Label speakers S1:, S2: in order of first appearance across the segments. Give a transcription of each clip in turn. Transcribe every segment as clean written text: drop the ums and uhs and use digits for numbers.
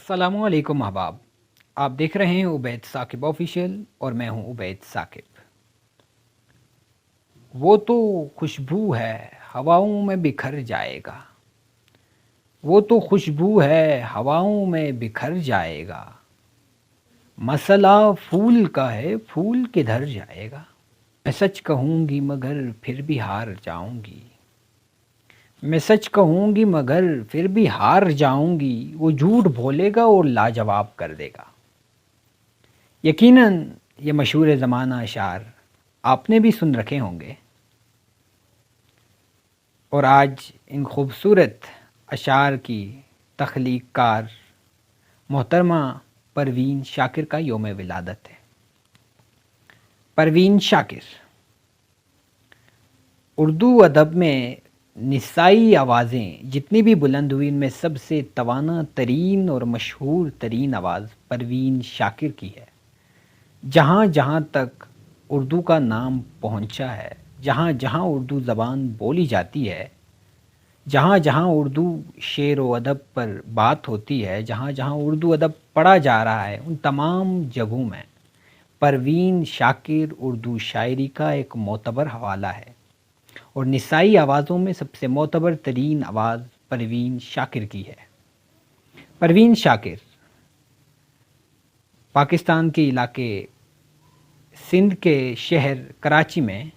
S1: अस्सलामुअलैकुम अहबाब। आप देख रहे हैं उबैद साकिब ऑफिशियल और मैं हूं उबैद साकिब। वो तो खुशबू है हवाओं में बिखर जाएगा। वो तो खुशबू है हवाओं में बिखर जाएगा। मसला फूल का है फूल किधर जाएगा। मैं सच कहूँगी मगर फिर भी हार जाऊँगी। मैं सच कहूँगी मगर फिर भी हार जाऊँगी। वो झूठ बोलेगा और लाजवाब कर देगा। यकीनन ये मशहूर ज़माना अशार आपने भी सुन रखे होंगे और आज इन खूबसूरत अशार की तख्लीक़कार मोहतरमा परवीन शाकिर का यौम विलादत है। परवीन शाकिर उर्दू अदब में निसाई आवाज़ें जितनी भी बुलंद हुई इनमें सबसे तवाना तरीन और मशहूर तरीन आवाज़ परवीन शाकिर की है। जहाँ जहाँ तक उर्दू का नाम पहुँचा है, जहाँ जहाँ उर्दू ज़बान बोली जाती है, जहाँ जहाँ उर्दू शेर व अदब पर बात होती है, जहाँ जहाँ उर्दू अदब पढ़ा जा रहा है, उन तमाम जगहों में परवीन शाकिर उर्दू शायरी का एक मोतबर हवाला है और निसाई आवाज़ों में सबसे मोतबर तरीन आवाज़ परवीन शाकिर की है। परवीन शाकिर पाकिस्तान के इलाके सिंध के शहर कराची में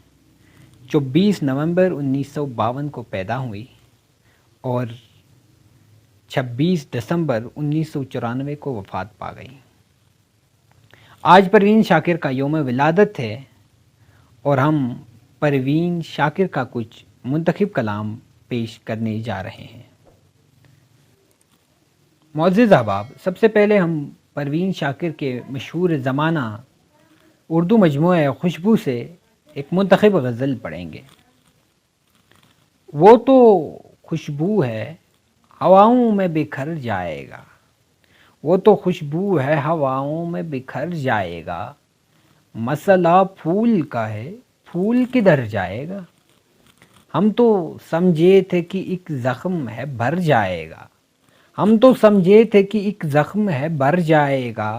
S1: 24 नवंबर 1952 को पैदा हुई और 26 दिसंबर 1994 को वफ़ात पा गई। आज परवीन शाकिर का यौम विलादत है और हम परवीन शाकिर का कुछ मुंतखब कलाम पेश करने जा रहे हैं। मुअज़्ज़िज़ अहबाब, सबसे पहले हम परवीन शाकिर के मशहूर ज़माना उर्दू मजमूआ खुशबू से एक मुंतखब गज़ल पढ़ेंगे। वो तो खुशबू है हवाओं में बिखर जाएगा। वो तो खुशबू है हवाओं में बिखर जाएगा। मसला फूल का है फूल किधर जाएगा। हम तो समझे थे कि एक ज़ख्म है भर जाएगा। हम तो समझे थे कि एक ज़ख्म है भर जाएगा।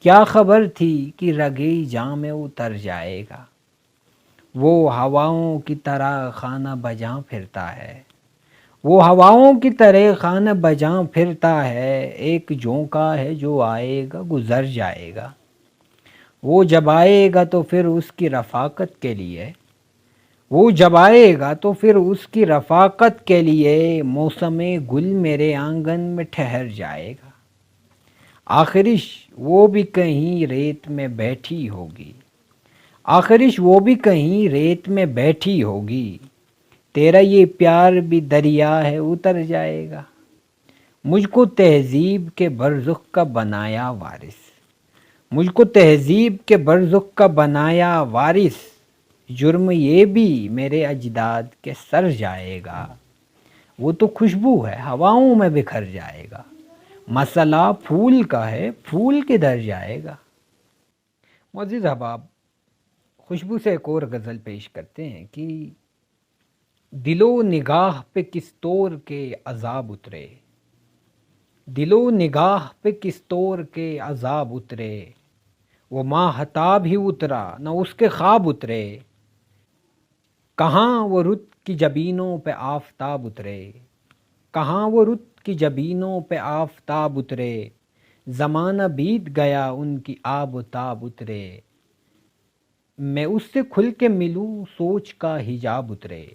S1: क्या खबर थी कि रगे जां में उतर जाएगा। वो हवाओं की तरह खाना बजां फिरता है। वो हवाओं की तरह खाना बजां फिरता है। एक झोंका है जो आएगा गुजर जाएगा। वो जब आएगा तो फिर उसकी रफ़ाकत के लिए, वो जब आएगा तो फिर उसकी रफ़ाकत के लिए मौसमे गुल मेरे आंगन में ठहर जाएगा। आखिरिश वो भी कहीं रेत में बैठी होगी। आखिरिश वो भी कहीं रेत में बैठी होगी। तेरा ये प्यार भी दरिया है उतर जाएगा। मुझको तहज़ीब के बरज़ुख़ का बनाया वारिस। मुझको तहज़ीब के बरज़ुख़ का बनाया वारिस। जुर्म ये भी मेरे अजदाद के सर जाएगा। वो तो खुशबू है हवाओं में बिखर जाएगा। मसला फूल का है फूल किधर जाएगा। मुअज़्ज़िज़ अहबाब, खुशबू से एक और गज़ल पेश करते हैं कि दिलो निगाह पे किस तौर के अज़ाब उतरे। दिलो निगाह पे किस तौर के अज़ाब उतरे। वो माहताब ही उतरा न उसके ख्वाब उतरे। कहाँ वो रुत की जबीनों पे आफ़ताब उतरे। कहाँ वो रुत की जबीनों पे आफ़ताब उतरे। ज़माना बीत गया उनकी आब ताब उतरे। मैं उससे खुल के मिलूँ सोच का हिजाब उतरे।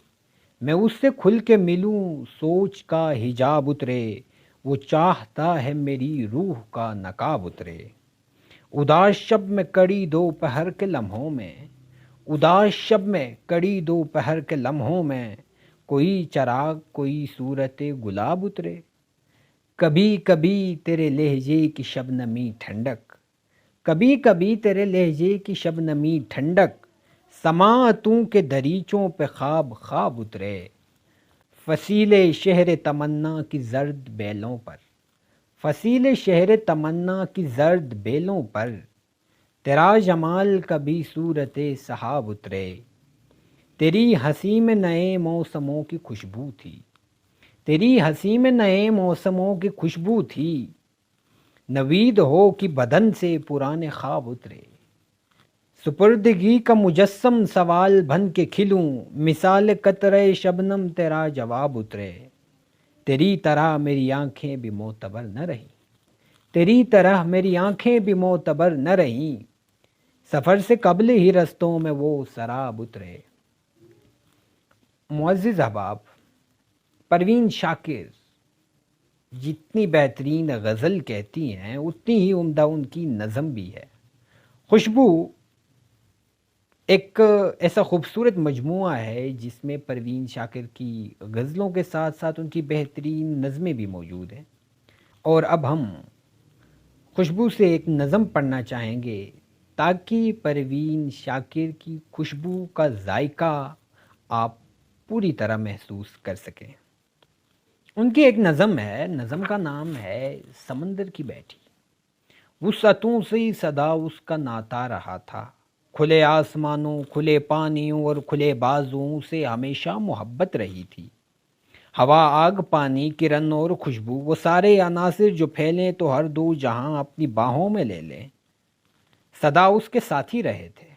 S1: मैं उससे खुल के मिलूँ सोच का हिजाब उतरे। वो चाहता है मेरी रूह का नकाब उतरे। उदास शब में कड़ी दोपहर के लम्हों में, उदास शब में कड़ी दोपहर के लम्हों में कोई चराग कोई सूरत गुलाब उतरे। कभी कभी तेरे लहजे की शबनमी ठंडक, कभी कभी तेरे लहजे की शबनमी ठंडक समाअतों के दरीचों पे ख्वाब ख्वाब उतरे। फसीले शहर तमन्ना की जर्द बेलों पर, फसीले शहर तमन्ना की जर्द बेलों पर तेरा जमाल कभी सूरत सहाब उतरे। तेरी हंसी में नए मौसमों की खुशबू थी। तेरी हंसी में नए मौसमों की खुशबू थी। نوید ہو کہ بدن سے پرانے خواب اترے، سپردگی کا مجسم سوال بن کے کھلوں، مثال قطرے شبنم تیرا جواب اترے، تیری طرح میری آنکھیں بھی معتبر نہ رہیں، تیری طرح میری آنکھیں بھی معتبر نہ رہیں، سفر سے قبل ہی رستوں میں وہ سراب اترے۔ معزز احباب، پروین شاکر جتنی بہترین غزل کہتی ہیں اتنی ہی عمدہ ان کی نظم بھی ہے۔ خوشبو ایک ایسا خوبصورت مجموعہ ہے جس میں پروین شاکر کی غزلوں کے ساتھ ساتھ ان کی بہترین نظمیں بھی موجود ہیں، اور اب ہم خوشبو سے ایک نظم پڑھنا چاہیں گے تاکہ پروین شاکر کی خوشبو کا ذائقہ آپ پوری طرح محسوس کر سکیں۔ ان کی ایک نظم ہے، نظم کا نام ہے سمندر کی بیٹھی۔ وسعتوں سے صدا اس کا ناتا رہا تھا، کھلے آسمانوں، کھلے پانیوں اور کھلے بازوں سے ہمیشہ محبت رہی تھی۔ ہوا، آگ، پانی، کرن اور خوشبو، وہ سارے عناصر جو پھیلیں تو ہر دو جہاں اپنی باہوں میں لے لیں، صدا اس کے ساتھی رہے تھے۔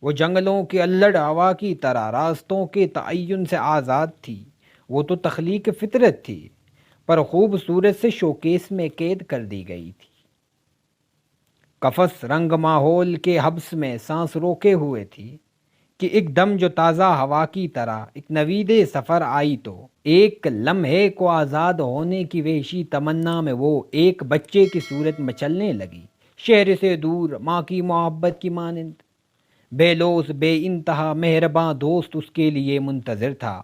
S1: وہ جنگلوں کی الڑ ہوا کی طرح راستوں کے تعین سے آزاد تھی، وہ تو تخلیق فطرت تھی، پر خوبصورت سے شوکیس میں قید کر دی گئی تھی۔ قفس رنگ ماحول کے حبس میں سانس روکے ہوئے تھی کہ ایک دم جو تازہ ہوا کی طرح ایک نوید سفر آئی تو ایک لمحے کو آزاد ہونے کی وحشی تمنا میں وہ ایک بچے کی صورت مچلنے لگی، شہر سے دور ماں کی محبت کی مانند۔ بے لوث بے انتہا مہرباں دوست اس کے لیے منتظر تھا،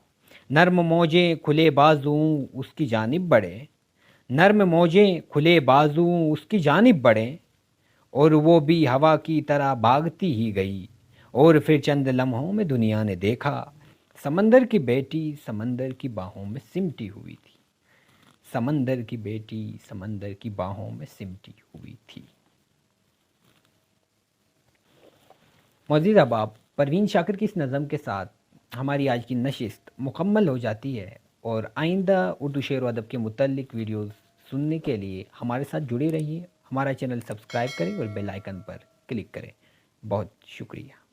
S1: نرم موجیں کھلے بازوں اس کی جانب بڑھے، نرم موجیں کھلے بازوں اس کی جانب بڑھے، اور وہ بھی ہوا کی طرح بھاگتی ہی گئی، اور پھر چند لمحوں میں دنیا نے دیکھا سمندر کی بیٹی سمندر کی باہوں میں سمٹی ہوئی تھی، سمندر کی بیٹی سمندر کی باہوں میں سمٹی ہوئی تھی۔ معزز احباب، پروین شاکر کی اس نظم کے ساتھ ہماری آج کی نشست مکمل ہو جاتی ہے، اور آئندہ اردو شعر و ادب کے متعلق ویڈیوز سننے کے لیے ہمارے ساتھ جڑے رہیے، ہمارا چینل سبسکرائب کریں اور بیل آئیکن پر کلک کریں۔ بہت شکریہ۔